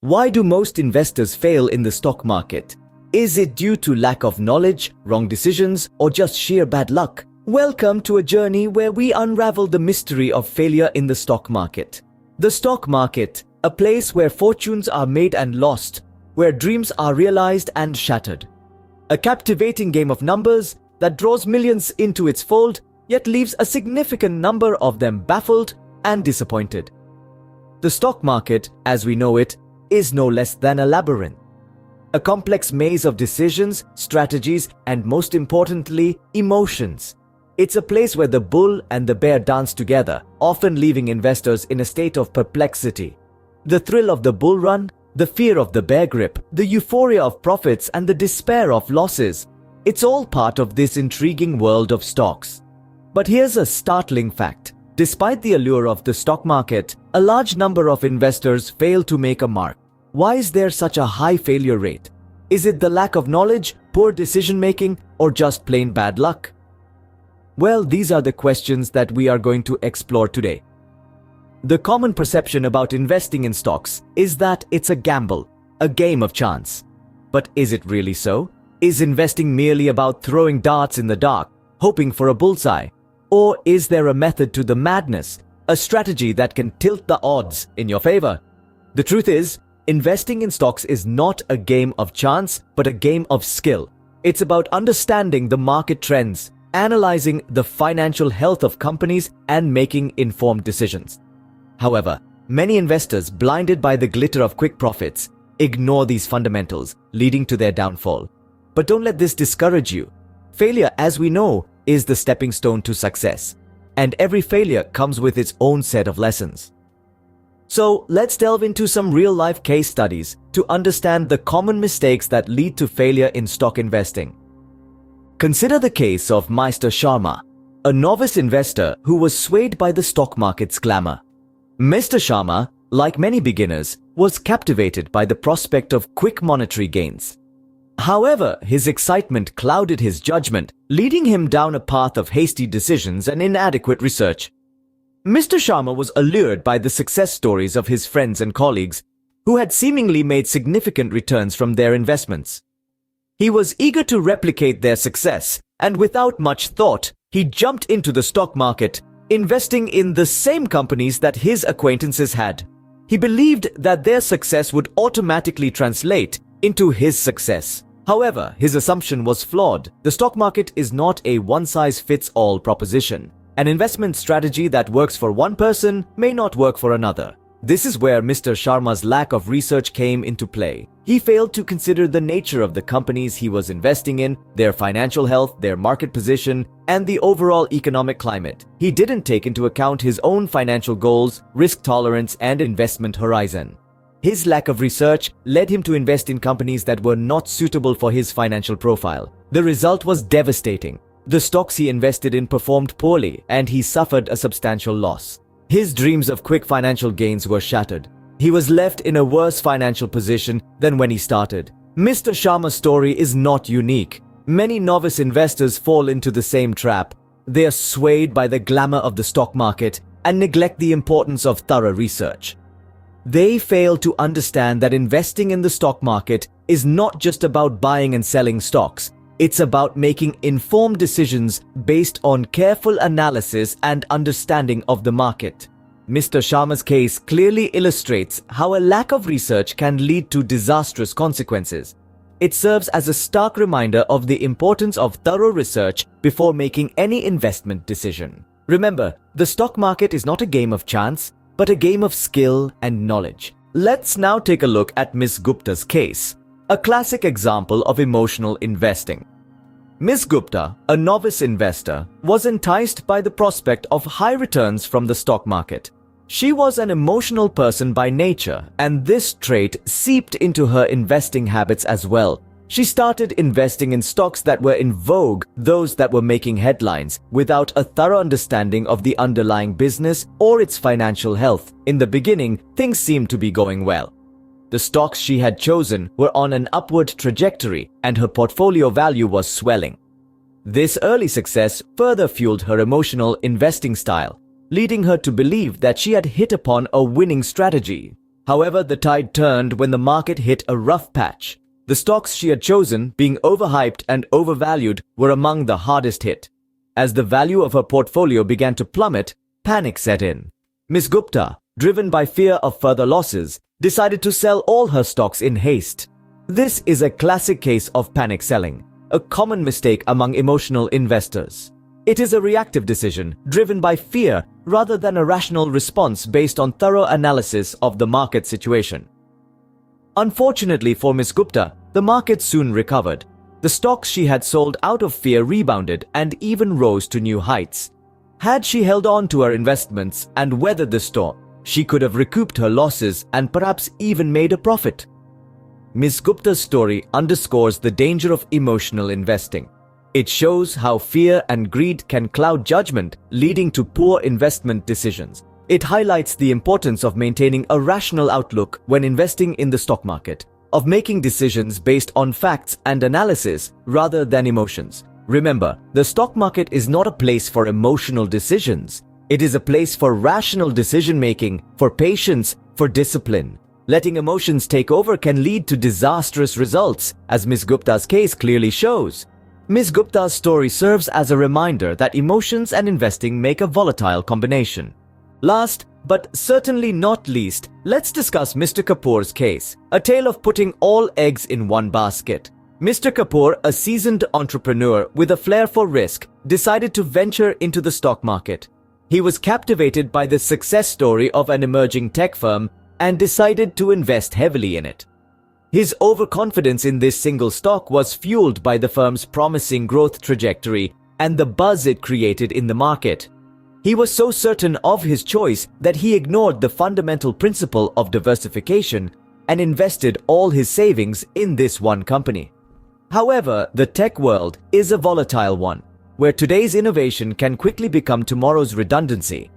Why do most investors fail in the stock market? Is it due to lack of knowledge, wrong decisions, or just sheer bad luck? Welcome to a journey where we unravel the mystery of failure in the stock market. The stock market, a place where fortunes are made and lost, where dreams are realized and shattered. A captivating game of numbers that draws millions into its fold, yet leaves a significant number of them baffled and disappointed. The stock market, as we know it, is no less than a labyrinth. A complex maze of decisions, strategies, and most importantly, emotions. It's a place where the bull and the bear dance together, often leaving investors in a state of perplexity. The thrill of the bull run, the fear of the bear grip, the euphoria of profits, and the despair of losses. It's all part of this intriguing world of stocks. But here's a startling fact. Despite the allure of the stock market, a large number of investors fail to make a mark. Why is there such a high failure rate? Is it the lack of knowledge, poor decision-making, or just plain bad luck? Well, these are the questions that we are going to explore today. The common perception about investing in stocks is that it's a gamble, a game of chance. But is it really so? Is investing merely about throwing darts in the dark, hoping for a bullseye? Or is there a method to the madness, a strategy that can tilt the odds in your favor? The truth is, investing in stocks is not a game of chance, but a game of skill. It's about understanding the market trends, analyzing the financial health of companies, and making informed decisions. However, many investors, blinded by the glitter of quick profits, ignore these fundamentals, leading to their downfall. But don't let this discourage you. Failure, as we know, is the stepping stone to success, and every failure comes with its own set of lessons. So let's delve into some real-life case studies to understand the common mistakes that lead to failure in stock investing. Consider the case of Mr. Sharma, a novice investor who was swayed by the stock market's glamour. Mr. Sharma, like many beginners, was captivated by the prospect of quick monetary gains. However, his excitement clouded his judgment, leading him down a path of hasty decisions and inadequate research. Mr. Sharma was allured by the success stories of his friends and colleagues who had seemingly made significant returns from their investments. He was eager to replicate their success, and without much thought, he jumped into the stock market, investing in the same companies that his acquaintances had. He believed that their success would automatically translate into his success. However, his assumption was flawed. The stock market is not a one-size-fits-all proposition. An investment strategy that works for one person may not work for another. This is where Mr. Sharma's lack of research came into play. He failed to consider the nature of the companies he was investing in, their financial health, their market position, and the overall economic climate. He didn't take into account his own financial goals, risk tolerance, and investment horizon. His lack of research led him to invest in companies that were not suitable for his financial profile. The result was devastating. The stocks he invested in performed poorly, and he suffered a substantial loss. His dreams of quick financial gains were shattered. He was left in a worse financial position than when he started. Mr. Sharma's story is not unique. Many novice investors fall into the same trap. They are swayed by the glamour of the stock market and neglect the importance of thorough research. They fail to understand that investing in the stock market is not just about buying and selling stocks. It's about making informed decisions based on careful analysis and understanding of the market. Mr. Sharma's case clearly illustrates how a lack of research can lead to disastrous consequences. It serves as a stark reminder of the importance of thorough research before making any investment decision. Remember, the stock market is not a game of chance, but a game of skill and knowledge. Let's now take a look at Ms. Gupta's case, a classic example of emotional investing. Ms. Gupta, a novice investor, was enticed by the prospect of high returns from the stock market. She was an emotional person by nature, and this trait seeped into her investing habits as well. She started investing in stocks that were in vogue, those that were making headlines, without a thorough understanding of the underlying business or its financial health. In the beginning, things seemed to be going well. The stocks she had chosen were on an upward trajectory, and her portfolio value was swelling. This early success further fueled her emotional investing style, leading her to believe that she had hit upon a winning strategy. However, the tide turned when the market hit a rough patch. The stocks she had chosen, being overhyped and overvalued, were among the hardest hit. As the value of her portfolio began to plummet, panic set in. Ms. Gupta, driven by fear of further losses, decided to sell all her stocks in haste. This is a classic case of panic selling, a common mistake among emotional investors. It is a reactive decision driven by fear rather than a rational response based on thorough analysis of the market situation. Unfortunately for Ms. Gupta, the market soon recovered. The stocks she had sold out of fear rebounded and even rose to new heights. Had she held on to her investments and weathered the storm, she could have recouped her losses and perhaps even made a profit. Ms. Gupta's story underscores the danger of emotional investing. It shows how fear and greed can cloud judgment, leading to poor investment decisions. It highlights the importance of maintaining a rational outlook when investing in the stock market, of making decisions based on facts and analysis rather than emotions. Remember, the stock market is not a place for emotional decisions. It is a place for rational decision-making, for patience, for discipline. Letting emotions take over can lead to disastrous results, as Ms. Gupta's case clearly shows. Ms. Gupta's story serves as a reminder that emotions and investing make a volatile combination. Last, but certainly not least, let's discuss Mr. Kapoor's case, a tale of putting all eggs in one basket. Mr. Kapoor, a seasoned entrepreneur with a flair for risk, decided to venture into the stock market. He was captivated by the success story of an emerging tech firm and decided to invest heavily in it. His overconfidence in this single stock was fueled by the firm's promising growth trajectory and the buzz it created in the market. He was so certain of his choice that he ignored the fundamental principle of diversification and invested all his savings in this one company. However, the tech world is a volatile one, where today's innovation can quickly become tomorrow's redundancy.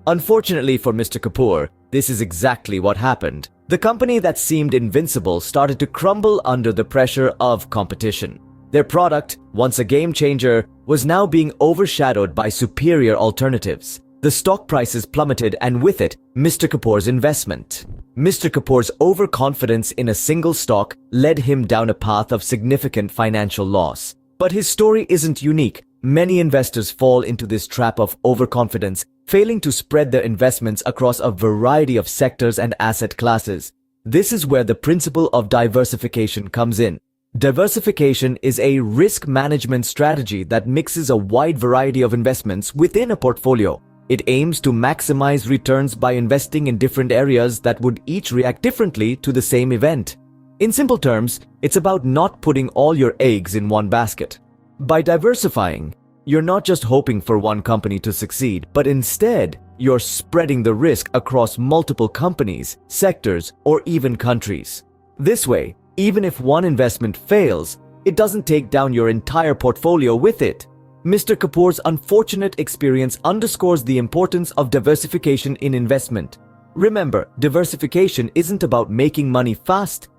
Unfortunately for Mr. Kapoor, this is exactly what happened. The company that seemed invincible started to crumble under the pressure of competition. Their product, once a game changer, was now being overshadowed by superior alternatives. The stock prices plummeted, and with it, Mr. Kapoor's investment. Mr. Kapoor's overconfidence in a single stock led him down a path of significant financial loss. But his story isn't unique. Many investors fall into this trap of overconfidence, failing to spread their investments across a variety of sectors and asset classes. This is where the principle of diversification comes in. Diversification is a risk management strategy that mixes a wide variety of investments within a portfolio. It aims to maximize returns by investing in different areas that would each react differently to the same event. In simple terms, it's about not putting all your eggs in one basket. By diversifying, you're not just hoping for one company to succeed, but instead, you're spreading the risk across multiple companies, sectors, or even countries. This way, even if one investment fails, it doesn't take down your entire portfolio with it. Mr. Kapoor's unfortunate experience underscores the importance of diversification in investment. Remember, diversification isn't about making money fast.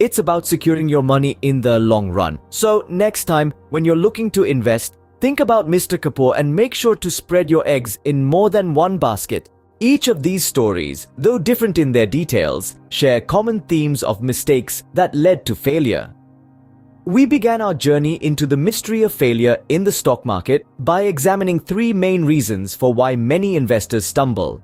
It's about securing your money in the long run. So next time, when you're looking to invest, think about Mr. Kapoor and make sure to spread your eggs in more than one basket. Each of these stories, though different in their details, share common themes of mistakes that led to failure. We began our journey into the mystery of failure in the stock market by examining three main reasons for why many investors stumble.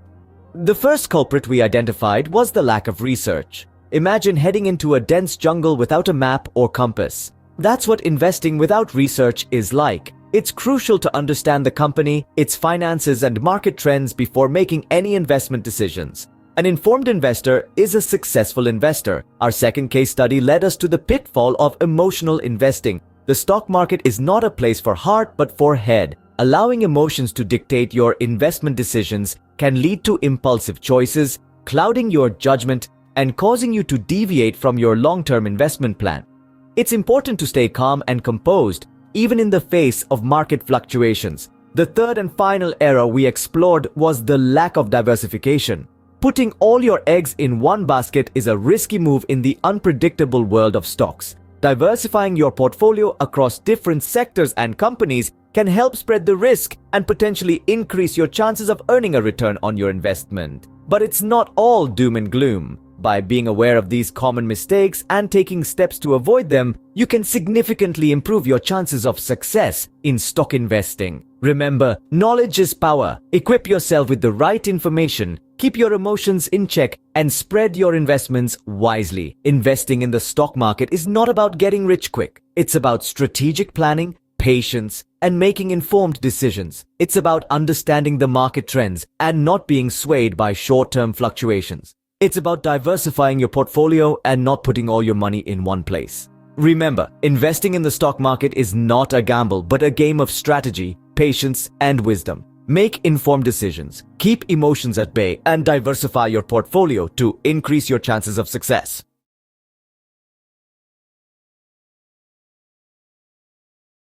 The first culprit we identified was the lack of research. Imagine heading into a dense jungle without a map or compass. That's what investing without research is like. It's crucial to understand the company, its finances, and market trends before making any investment decisions. An informed investor is a successful investor. Our second case study led us to the pitfall of emotional investing. The stock market is not a place for heart but for head. Allowing emotions to dictate your investment decisions can lead to impulsive choices, clouding your judgment, and causing you to deviate from your long-term investment plan. It's important to stay calm and composed, even in the face of market fluctuations. The third and final error we explored was the lack of diversification. Putting all your eggs in one basket is a risky move in the unpredictable world of stocks. Diversifying your portfolio across different sectors and companies can help spread the risk and potentially increase your chances of earning a return on your investment. But it's not all doom and gloom. By being aware of these common mistakes and taking steps to avoid them, you can significantly improve your chances of success in stock investing. Remember, knowledge is power. Equip yourself with the right information, keep your emotions in check, and spread your investments wisely. Investing in the stock market is not about getting rich quick. It's about strategic planning, patience, and making informed decisions. It's about understanding the market trends and not being swayed by short-term fluctuations. It's about diversifying your portfolio and not putting all your money in one place. Remember, investing in the stock market is not a gamble, but a game of strategy, patience, and wisdom. Make informed decisions, keep emotions at bay, and diversify your portfolio to increase your chances of success.